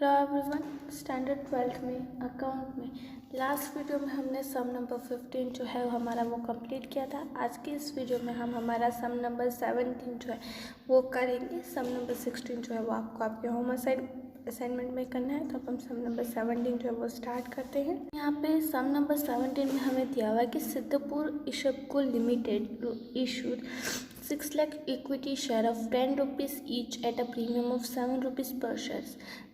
Hello everyone. Standard 12th में account में last video में हमने सम नंबर 15 जो है हमारा वो कंप्लीट किया था। आज के इस वीडियो में हम हमारा सम नंबर 17 जो है वो करेंगे। सम नंबर 16 जो है वो आपको आपके होम असाइनमेंट में करना है। तो अब हम सम नंबर 17 जो है वो स्टार्ट करते हैं। यहाँ पे सम नंबर 17 में हमें दिया हुआ है कि सिद्धपुर इशबको limited issued 6 lakh equity share of 10 rupees each at a premium of 7 rupees per share.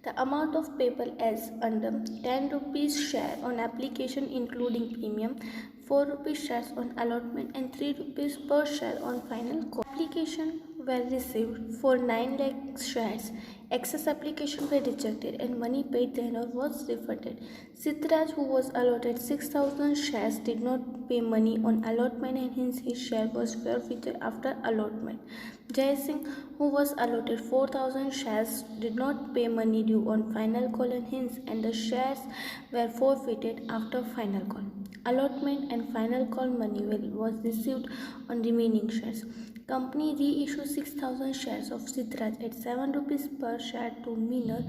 The amount of payable as under 10 rupees share on application including premium, 4 rupees shares on allotment and 3 rupees per share on final call. Application were received for 9 lakh shares. Excess application were rejected and money paid then or was refunded. Sitraj, who was allotted 6,000 shares, did not pay money on allotment and hence his share was forfeited after allotment. Jai Singh, who was allotted 4,000 shares, did not pay money due on final call and hence and the shares were forfeited after final call. Allotment and final call money was received on remaining shares. Company reissued 6,000 shares of Sitraj at 7 rupees per share to Meenar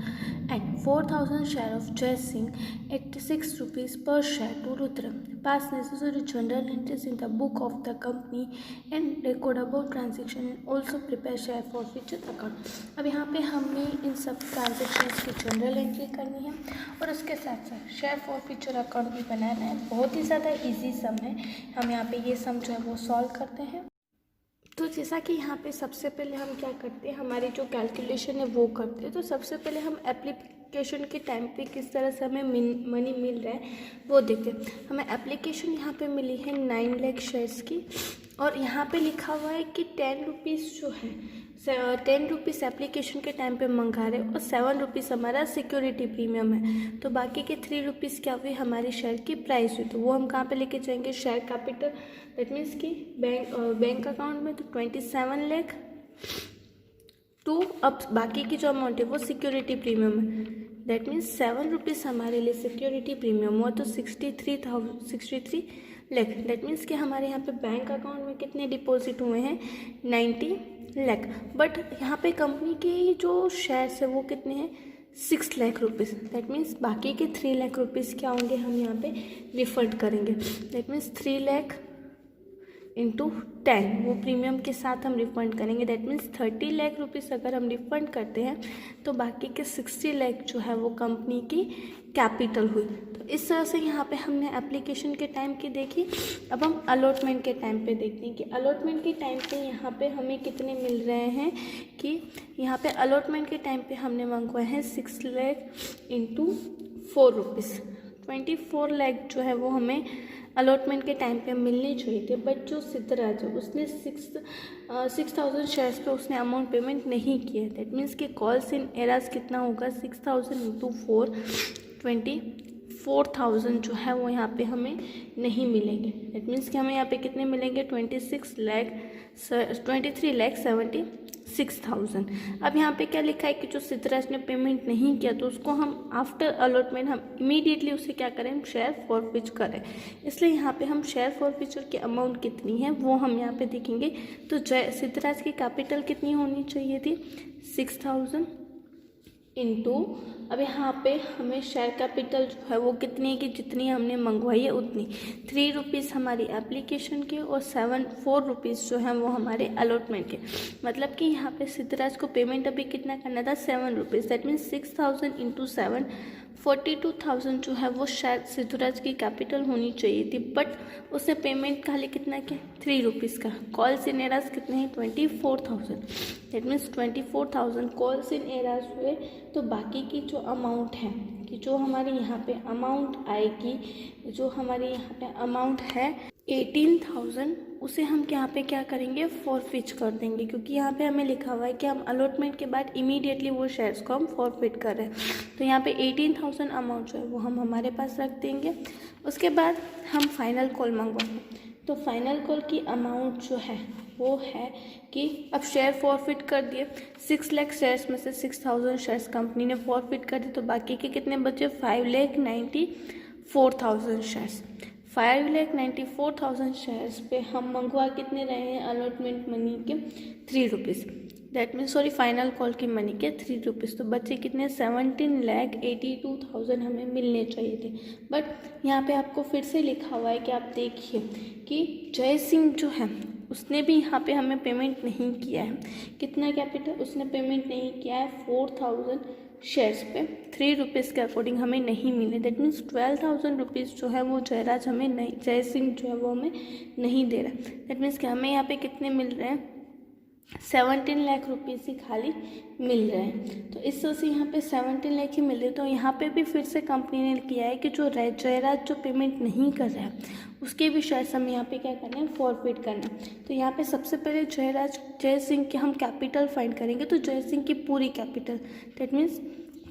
and 4,000 shares of Jai Singh at 6 rupees per share to Rudra. Pass necessary journal entries in the book of the company and record about transaction and also prepare share forfeiture account. अब यहाँ पे हमें इन सब transactions की general entry करनी है और उसके साथ साथ शेयर फॉरफीचर अकाउंट भी बनाना है। बहुत ही ज़्यादा इजी सम है। हम यहाँ पे ये सम जो है वो सॉल्व करते हैं। तो जैसा कि यहाँ पे सबसे पहले हम क्या करते हैं, हमारी जो कैलकुलेशन है वो करते हैं। तो सबसे पहले हम एप्लीकेशन के टाइम पे किस तरह से हमें मनी मिल रहा है वो देखते हैं। हमें एप्लीकेशन यहाँ पे मिली है 9 लाख शेयर्स की और यहाँ पे लिखा हुआ है कि 10 रुपीज़ जो है 10 रुपीज़ एप्लीकेशन के टाइम पे मंगा रहे और 7 रुपीज़ हमारा सिक्योरिटी प्रीमियम है। तो बाकी के 3 रुपीज़ क्या हुई, हमारी शेयर की प्राइस हुई। तो वो हम कहाँ पे लेके जाएंगे, शेयर कैपिटल, दैट मीन्स कि बैंक अकाउंट में। तो 27 लाख टू अब बाकी की जो अमाउंट है वो सिक्योरिटी प्रीमियम है, दैट मीन्स 7 रुपीज़ हमारे लिए सिक्योरिटी प्रीमियम हुआ। तो 63 लाख, दैट मीन्स कि हमारे यहाँ पे बैंक अकाउंट में कितने डिपॉजिट हुए हैं, 90 लाख। बट यहाँ पे कंपनी के जो शेयर्स है वो कितने हैं, 6 लाख रुपीज़। दैट मीन्स बाकी के 3 लाख रुपीज़ क्या होंगे, हम यहाँ पे रिफंड करेंगे। दैट मीन्स 3 लाख इंटू 10 वो प्रीमियम के साथ हम रिफ़ंड करेंगे। दैट मीन्स 30 लाख रुपीज़ अगर हम रिफ़ंड करते हैं तो बाकी के 60 लाख जो है वो कंपनी की कैपिटल हुई। तो इस तरह से यहाँ पे हमने एप्लीकेशन के टाइम की देखी। अब हम अलॉटमेंट के टाइम पे देखते हैं कि अलॉटमेंट के टाइम पे यहाँ पे हमें कितने मिल रहे हैं। कि यहाँ पे अलॉटमेंट के टाइम पे हमने मंगवाए हैं 6 लाख इंटू 4 रुपीज़। 24 लाख जो है वो हमें अलॉटमेंट के टाइम पे मिलने चाहिए थे। बट जो सिद्धराज है उसने 6,000 शेयर्स पे उसने अमाउंट पेमेंट नहीं किया। दैट मीन्स कि कॉल्स इन एराज कितना होगा, 6,000 इंटू 4, 24,000 जो है वो यहाँ पे हमें नहीं मिलेंगे। दैट मीन्स कि हमें यहाँ पे कितने मिलेंगे, 23,76,000। अब यहाँ पे क्या लिखा है कि जो सिद्धराज ने पेमेंट नहीं किया तो उसको हम आफ्टर अलॉटमेंट हम इमीडिएटली उसे क्या करें, हम शेयर फॉरफीचर करें। इसलिए यहाँ पे हम शेयर फॉरफीचर की अमाउंट कितनी है वो हम यहाँ पे देखेंगे। तो सिद्धराज की कैपिटल कितनी होनी चाहिए थी, 6,000 इंटू, अब यहाँ पे हमें शेयर कैपिटल जो है वो कितनी है कि जितनी हमने मंगवाई है उतनी, 3 रुपीज़ हमारी एप्लीकेशन के और 4 रुपीज़ जो है वो हमारे अलॉटमेंट के। मतलब कि यहाँ पे सिद्धराज को पेमेंट अभी कितना करना था, 7 रुपीज़। दैट मीन्स 6,000 इंटू 7, 42,000 जो है वो शायद सिद्धराज की कैपिटल होनी चाहिए थी। बट उसने पेमेंट खाली कितना किया, 3 रुपीज़ का। कॉल्स इन एराज कितने हैं, 24,000। That means 24,000 calls in eras हुए। तो बाकी की जो अमाउंट है कि जो हमारे यहाँ पे अमाउंट आएगी, जो हमारे यहाँ पे अमाउंट है 18,000, उसे हम यहाँ पे क्या करेंगे, फॉरफिट कर देंगे। क्योंकि यहाँ पे हमें लिखा हुआ है कि हम अलॉटमेंट के बाद इमीडिएटली वो शेयर्स को हम फॉरफिट कर रहे हैं। तो यहाँ पे 18,000 अमाउंट जो है वो हम हमारे पास रख देंगे। उसके बाद हम फाइनल कॉल मंगवाएंगे। तो फाइनल कॉल की अमाउंट जो है वो है कि अब शेयर फॉरफिट कर दिए, 6 लाख शेयर्स में से 6,000 शेयर्स कंपनी ने फॉरफिट कर दिए। तो बाकी के कितने बचे, 5,94,000 शेयर्स। 5,94,000 शेयर्स पे हम मंगवा कितने रहे हैं, अलॉटमेंट मनी के 3 rupees. That means sorry final call की मनी के 3 रुपीज़, तो बच्चे कितने 17,82,000 हमें मिलने चाहिए थे। बट यहाँ पे आपको फिर से लिखा हुआ है कि आप देखिए कि जय सिंह जो है उसने भी यहाँ पे हमें पेमेंट नहीं किया है। कितना कैपिटल उसने पेमेंट नहीं किया है, 4,000 शेयर्स पे 3 रुपीज़ के अकॉर्डिंग हमें नहीं मिले। दैट मीन्स 12,000 रुपीज़ जो है वो जयराज हमें नहीं, जय सिंह जो है वो हमें नहीं दे रहा। दैट मीन्स कि हमें यहाँ पे कितने मिल रहे हैं, 17 लाख रुपीज़ ही खाली मिल रहे हैं। तो इस तरह से यहाँ पे 17 लाख ही मिल रहे। तो यहाँ पे भी फिर से कंपनी ने किया है कि जो जयराज जो पेमेंट नहीं कर रहा है उसके भी शेयर्स हम यहाँ पे क्या करना है, फॉरफिट करना है। तो यहाँ पे सबसे पहले जय सिंह के हम कैपिटल फाइंड करेंगे। तो जय सिंह की पूरी कैपिटल दैट मीन्स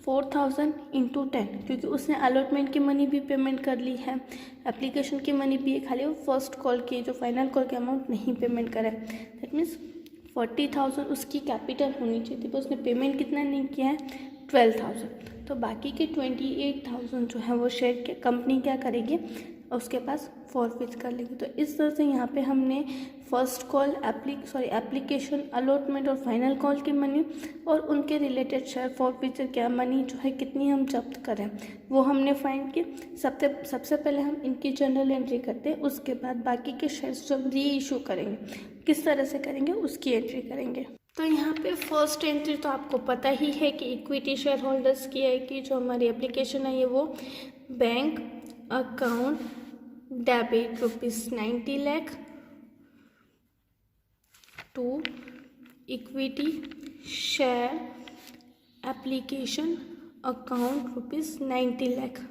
4,000 इंटू 10, क्योंकि उसने अलॉटमेंट की मनी भी पेमेंट कर ली है, एप्लीकेशन की मनी भी है, खाली वो फर्स्ट कॉल की जो फाइनल कॉल के अमाउंट नहीं पेमेंट करा है। दैट मीन्स 40,000 उसकी कैपिटल होनी चाहिए थी, पर उसने पेमेंट कितना नहीं किया है, 12,000। तो बाकी के 28,000 जो है वो शेयर के कंपनी क्या करेगी, उसके पास फॉरफिट कर लेगी। तो इस तरह से यहाँ पे हमने फर्स्ट कॉल एप्लीकेशन अलॉटमेंट और फाइनल कॉल की मनी और उनके रिलेटेड शेयर फॉरफिचर क्या मनी जो है कितनी हम जब्त करें वो हमने फाइंड की। सबसे पहले हम इनकी जनरल एंट्री करते हैं, उसके बाद बाकी के शेयर्स जब री इशू करेंगे किस तरह से करेंगे उसकी एंट्री करेंगे। तो यहाँ पे फर्स्ट एंट्री तो आपको पता ही है कि इक्विटी शेयर होल्डर्स की है कि जो हमारी एप्लीकेशन है ये वो bank account debit ₹90 lakh to equity share application account ₹90 lakh,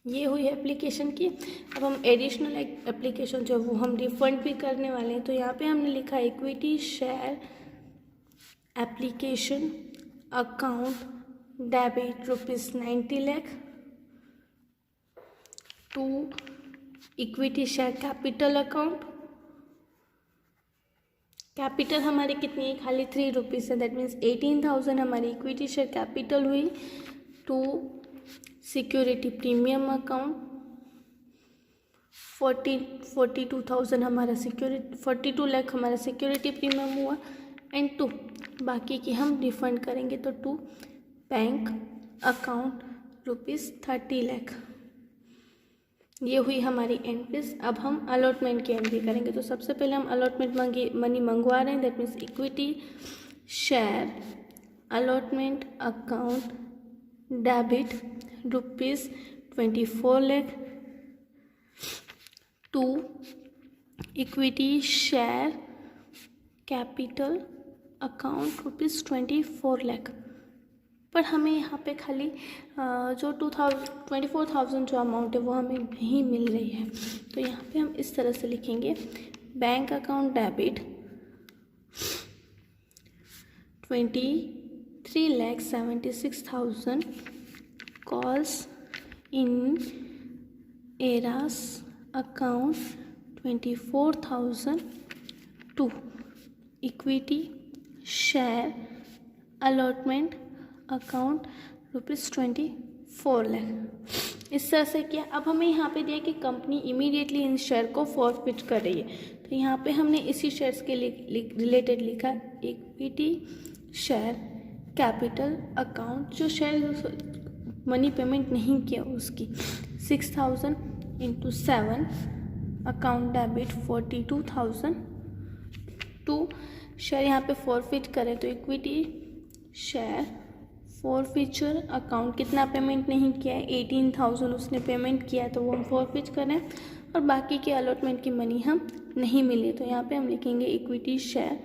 ये हुई एप्लीकेशन की। अब हम एडिशनल एप्लीकेशन जो वो हम रिफंड भी करने वाले हैं। तो यहाँ पे हमने लिखा equity share application account debit ₹90 lakh to equity share capital account. Capital हमारी कितनी है, खाली 3 रुपीज़ है। दैट मीन्स 18,000 हमारी इक्विटी शेयर कैपिटल हुई टू सिक्योरिटी प्रीमियम अकाउंट। 42,000 हमारा 42 लाख हमारा सिक्योरिटी प्रीमियम हुआ एंड टू बाकी की हम रिफंड करेंगे। तो टू बैंक अकाउंट ₹30 लाख, ये हुई हमारी एंट्रीज। अब हम अलॉटमेंट की एंट्री करेंगे। तो सबसे पहले हम अलॉटमेंट मनी मंगवा रहे हैं। That means equity share allotment account debit ₹24 lakh to equity share capital account ₹24 lakh. पर हमें यहाँ पे खाली जो 24,000 जो अमाउंट है वो हमें नहीं मिल रही है। तो यहाँ पे हम इस तरह से लिखेंगे bank account debit 23,76,000 calls in eras account 24,000 to equity share allotment account ₹24 lakh. इस तरह से किया। अब हमें यहाँ पे दिया कि कंपनी इमीडिएटली इन शेयर को फॉरफिट कर रही है। तो यहाँ पे हमने इसी शेयर्स के रिलेटेड लिखा इक्विटी शेयर कैपिटल अकाउंट, जो शेयर मनी पेमेंट नहीं किया उसकी 6,000 into 7 account debit 42,000 to share यहाँ पे फॉरफिट करें। तो इक्विटी शेयर फॉरफिचर अकाउंट कितना पेमेंट नहीं किया है, 18,000 उसने पेमेंट किया है तो वो हम फॉरफिट करें और बाकी के अलॉटमेंट की मनी हम नहीं मिली। तो यहाँ पे हम लिखेंगे इक्विटी शेयर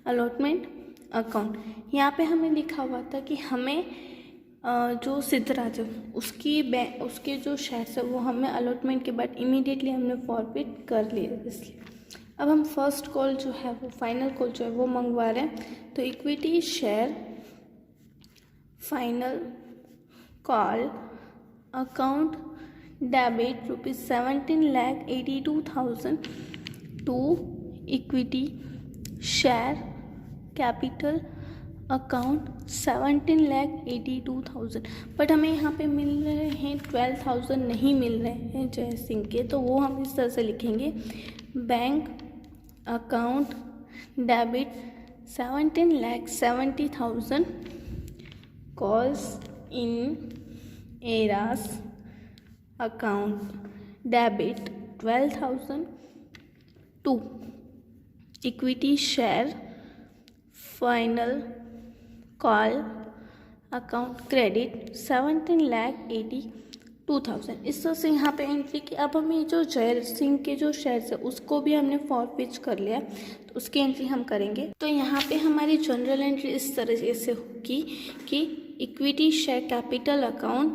अलॉटमेंट अकाउंट। यहाँ पे हमें लिखा हुआ था कि हमें जो सिद्धराज उसके जो शेयर्स है वो हमें अलॉटमेंट के बाद इमीडिएटली हमने फॉरफिट कर लिए, इसलिए अब हम फर्स्ट कॉल जो है वो फाइनल कॉल जो है वो मंगवा रहे हैं। तो equity share final call account debit ₹17,82,000 to equity share capital account 17,82,000। But हमें यहाँ पे मिल रहे हैं 12,000 नहीं मिल रहे हैं जय सिंह के, तो वो हम इस तरह से लिखेंगे bank account debit 17,70,000 calls in Era's account, debit 12,000 to equity share final call account, credit 17,82,000। इस तरह से यहाँ पे एंट्री की। अब हमें जो जय सिंह के जो शेयर्स है उसको भी हमने फॉरफिच कर लिया, तो उसकी एंट्री हम करेंगे। तो यहाँ पे हमारी जनरल एंट्री इस तरह से होगी कि equity share capital account,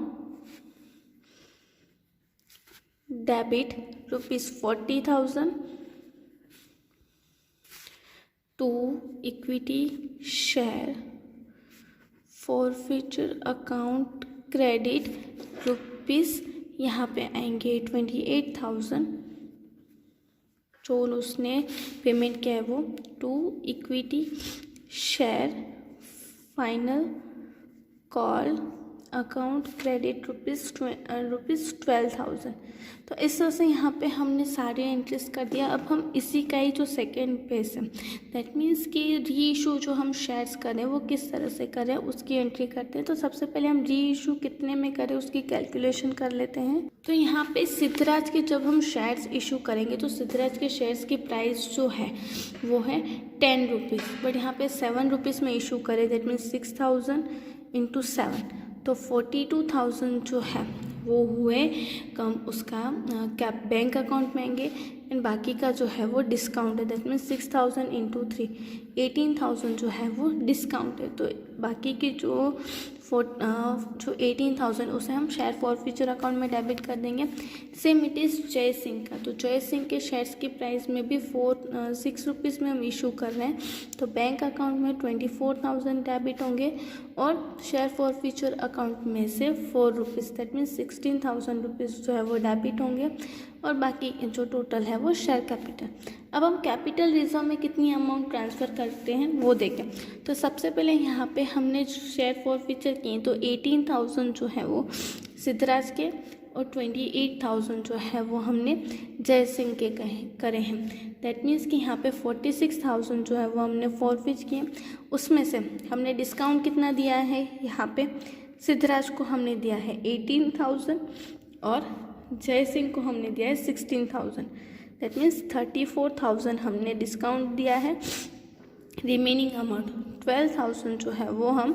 debit ₹40,000 to equity share forfeiture account, credit rupees यहाँ पे आएंगे 28,000 जो उसने पेमेंट किया है वो, to equity share final call account, credit rupees 12,000। तो इस तरह से यहाँ पे हमने सारे एंट्रीज कर दिया। अब हम इसी का ही जो सेकेंड पेज है, दैट मीन्स कि री इशू जो हम शेयर्स करें वो किस तरह से करें उसकी एंट्री करते हैं। तो सबसे पहले हम री इशू कितने में करें उसकी कैलकुलेशन कर लेते हैं। तो यहाँ पे सिद्धराज के जब हम शेयर्स इशू करेंगे तो सिद्धराज के शेयर्स की प्राइस जो है वो है 10 रुपीज़, बट यहाँ पे 7 रुपीज़ में इशू करें, दैट मीन्स 6,000 इंटू 7, तो 42,000 जो है वो हुए कम उसका कैप बैंक अकाउंट में आएंगे, एंड बाकी का जो है वो डिस्काउंट है, दैट मीन्स 6,000 इंटू 3, 18,000 जो है वो डिस्काउंट है। तो बाकी की जो 18,000 उसे हम शेयर फॉरफिचर अकाउंट में डेबिट कर देंगे। सेम इट इज़ जय सिंह का। तो जय सिंह के शेयर्स की प्राइस में भी 6 रुपीज़ में हम इशू कर रहे हैं, तो बैंक अकाउंट में 24,000 डेबिट होंगे और शेयर फॉरफिचर अकाउंट में से 4 रुपीज़, दैट मीन्स 16,000 रुपीज़ जो है वो डेबिट होंगे, और बाकी जो टोटल है वो शेयर कैपिटल। अब हम कैपिटल रिजर्व में कितनी अमाउंट ट्रांसफ़र करते हैं वो देखें। तो सबसे पहले यहाँ पे हमने शेयर फॉरफिचर किए, तो 18,000 जो है वो सिद्धराज के और 28,000 जो है वो हमने जय सिंह के करे हैं। दैट मीन्स कि यहाँ पे 46,000 जो है वो हमने फॉरफिच किए। उसमें से हमने डिस्काउंट कितना दिया है, यहाँ पे सिद्धराज को हमने दिया है 18,000 और जय सिंह को हमने दिया है 16,000, दैट मीन्स 34,000 हमने डिस्काउंट दिया है। रिमेनिंग अमाउंट 12,000 जो है वो हम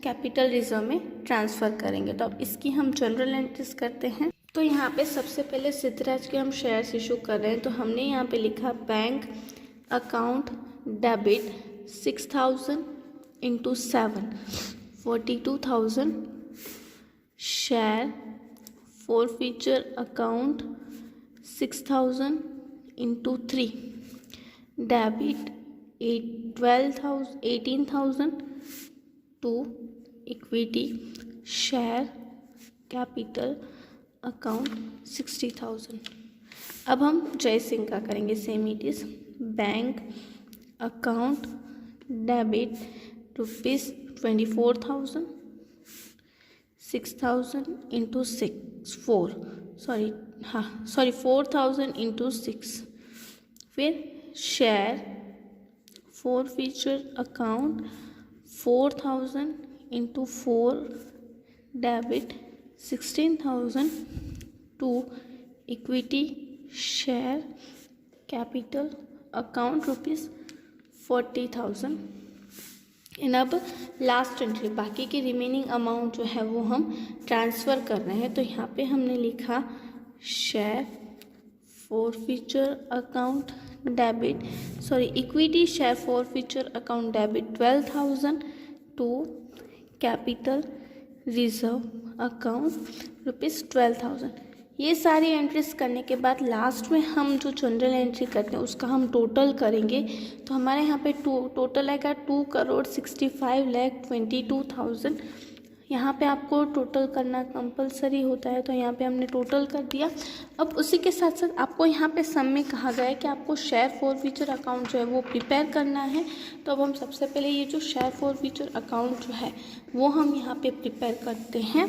कैपिटल रिजर्व में ट्रांसफ़र करेंगे। तो अब इसकी हम जनरल एंट्रीज करते हैं। तो यहाँ पे सबसे पहले सिद्धराज के हम शेयर्स इशू कर रहे हैं, तो हमने यहाँ पे लिखा bank account debit 6,000 into 7, 42,000, share forfeiture account 6,000 into 3, debit 18,000 to equity share capital account 60,000। अब हम जय सिंह का करेंगे। Same it is bank account debit ₹24,000, 6,000 into 4,000 into 6, फिर share forfeiture account 4,000 into 4, debit 16,000 to equity share capital account ₹40,000। And अब last entry, बाकी की remaining amount जो है वो हम ट्रांसफ़र कर रहे हैं। तो यहाँ पे हमने लिखा share forfeiture account debit equity share forfeiture account debit 12,000 to capital reserve account ₹12,000। ये सारी एंट्रीज करने के बाद लास्ट में हम जो जनरल एंट्री करते हैं उसका हम टोटल करेंगे। तो हमारे यहाँ पे टोटल आएगा 2,65,22,000। यहाँ पे आपको टोटल करना कंपलसरी होता है, तो यहाँ पे हमने टोटल कर दिया। अब उसी के साथ साथ आपको यहाँ पे सम में कहा गया है कि आपको शेयर फॉरफिचर अकाउंट जो है वो प्रिपेयर करना है। तो अब हम सबसे पहले ये जो शेयर फॉरफिचर अकाउंट जो है वो हम यहाँ पे प्रिपेयर करते हैं।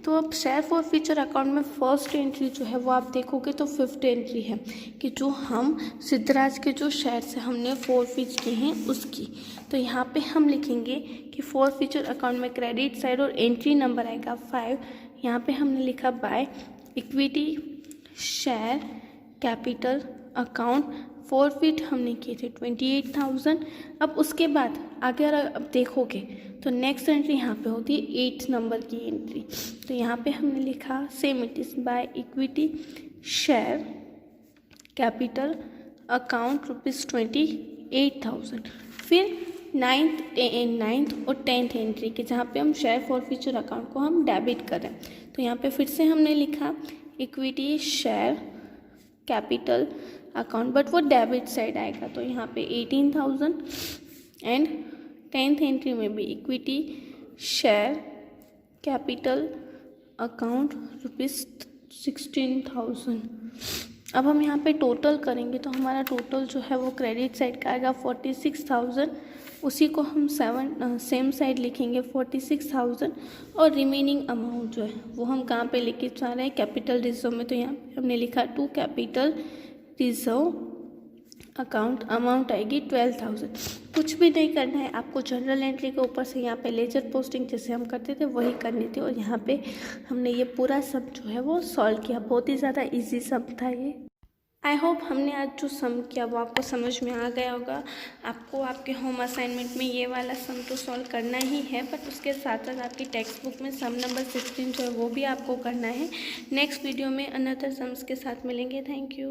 तो अब शेयर फॉर फ्यूचर अकाउंट में फर्स्ट एंट्री जो है वो आप देखोगे तो 5th एंट्री है कि जो हम सिद्धराज के जो शेयर्स से हमने फॉरफिट किए हैं उसकी। तो यहाँ पे हम लिखेंगे कि फॉर फ्यूचर अकाउंट में क्रेडिट साइड और एंट्री नंबर आएगा 5। यहाँ पे हमने लिखा by equity share capital account forfeit हमने किए थे 28,000। अब उसके बाद अगर अब देखोगे तो नेक्स्ट एंट्री यहाँ पे होती है 8 नंबर की एंट्री। तो यहाँ पे हमने लिखा same it is by equity share capital account ₹28,000। फिर नाइन्थ और 10th एंट्री के जहाँ पे हम शेयर फॉर फ्यूचर अकाउंट को हम डेबिट करें। तो यहाँ पे फिर से हमने लिखा equity share capital account, but वो डेबिट साइड आएगा। तो यहाँ पे 18,000 एंड 10th एंट्री में भी इक्विटी शेयर कैपिटल अकाउंट ₹16,000। अब हम यहाँ पे टोटल करेंगे तो हमारा टोटल जो है वो क्रेडिट साइड का आएगा 46,000। उसी को हम सेम साइड लिखेंगे 46,000 और रिमेनिंग अमाउंट जो है वो हम कहाँ पे लेके जा रहे हैं कैपिटल रिजर्व में। तो यहाँ पे हमने लिखा to capital reserve account amount आएगी 12,000। कुछ भी नहीं करना है आपको, जनरल एंट्री के ऊपर से यहाँ पे लेजर पोस्टिंग जैसे हम करते थे वही करनी थी। और यहाँ पे हमने ये पूरा सम जो है वो सॉल्व किया। बहुत ही ज़्यादा इजी सम था ये। आई होप हमने आज जो सम किया वो आपको समझ में आ गया होगा। आपको आपके होम असाइनमेंट में ये वाला सम तो सॉल्व करना ही है, बट उसके साथ साथ आपकी टेक्स्ट बुक में सम नंबर 16 जो है वो भी आपको करना है। नेक्स्ट वीडियो में अनदर सम्स के साथ मिलेंगे। Thank you.